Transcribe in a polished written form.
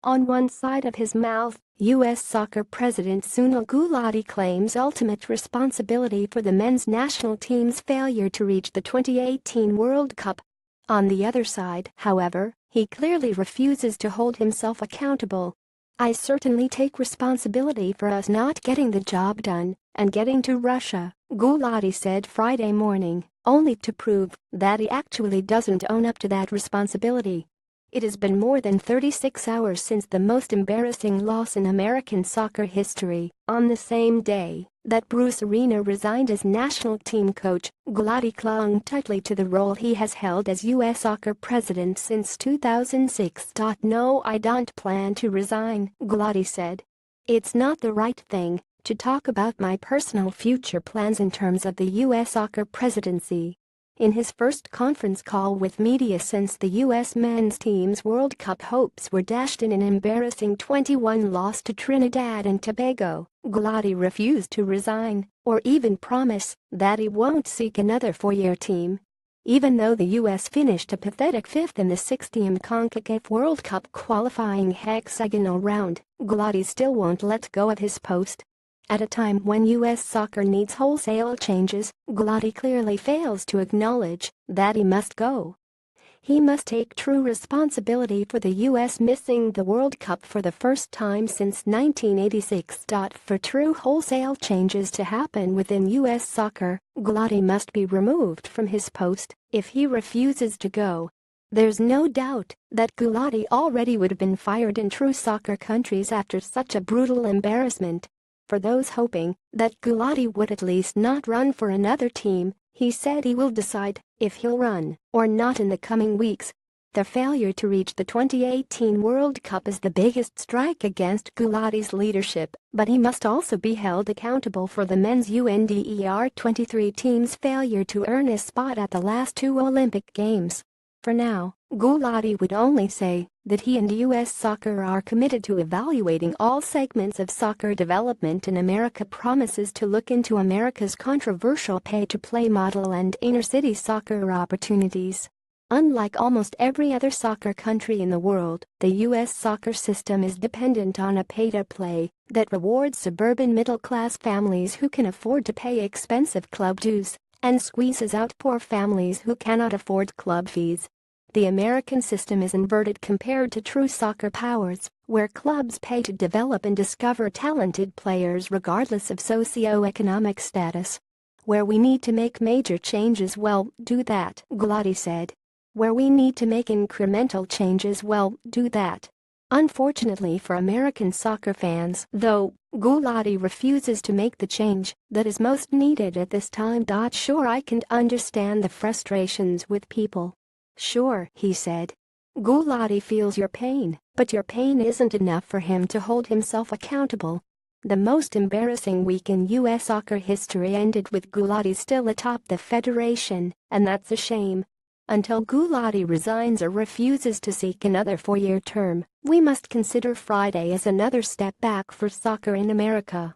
On one side of his mouth, U.S. Soccer President Sunil Gulati claims ultimate responsibility for the men's national team's failure to reach the 2018 World Cup. On the other side, however, he clearly refuses to hold himself accountable. "I certainly take responsibility for us not getting the job done and getting to Russia," Gulati said Friday morning, only to prove that he actually doesn't own up to that responsibility. It has been more than 36 hours since the most embarrassing loss in American soccer history. On the same day that Bruce Arena resigned as national team coach, Gulati clung tightly to the role he has held as U.S. soccer president since 2006. "No, I don't plan to resign," Gulati said. "It's not the right thing to talk about my personal future plans in terms of the U.S. soccer presidency." In his first conference call with media since the U.S. men's team's World Cup hopes were dashed in an embarrassing 21 loss to Trinidad and Tobago, Gulati refused to resign or even promise that he won't seek another four-year team. Even though the U.S. finished a pathetic fifth in the six-team CONCACAF World Cup qualifying hexagonal round, Gulati still won't let go of his post. At a time when U.S. soccer needs wholesale changes, Gulati clearly fails to acknowledge that he must go. He must take true responsibility for the U.S. missing the World Cup for the first time since 1986. For true wholesale changes to happen within U.S. soccer, Gulati must be removed from his post if he refuses to go. There's no doubt that Gulati already would have been fired in true soccer countries after such a brutal embarrassment. For those hoping that Gulati would at least not run for another team, he said he will decide if he'll run or not in the coming weeks. The failure to reach the 2018 World Cup is the biggest strike against Gulati's leadership, but he must also be held accountable for the men's UNDER-23 team's failure to earn a spot at the last two Olympic Games. For now, Gulati would only say that he and U.S. Soccer are committed to evaluating all segments of soccer development in America, promises to look into America's controversial pay-to-play model and inner-city soccer opportunities. Unlike almost every other soccer country in the world, the U.S. soccer system is dependent on a pay-to-play that rewards suburban middle-class families who can afford to pay expensive club dues and squeezes out poor families who cannot afford club fees. The American system is inverted compared to true soccer powers, where clubs pay to develop and discover talented players regardless of socio-economic status. "Where we need to make major changes, well, do that," Gulati said. "Where we need to make incremental changes, well, do that." Unfortunately for American soccer fans, though, Gulati refuses to make the change that is most needed at this time. "Sure, I can understand the frustrations with people. Sure," he said. Gulati feels your pain, but your pain isn't enough for him to hold himself accountable. The most embarrassing week in U.S. soccer history ended with Gulati still atop the federation, and that's a shame. Until Gulati resigns or refuses to seek another four-year term, we must consider Friday as another step back for soccer in America.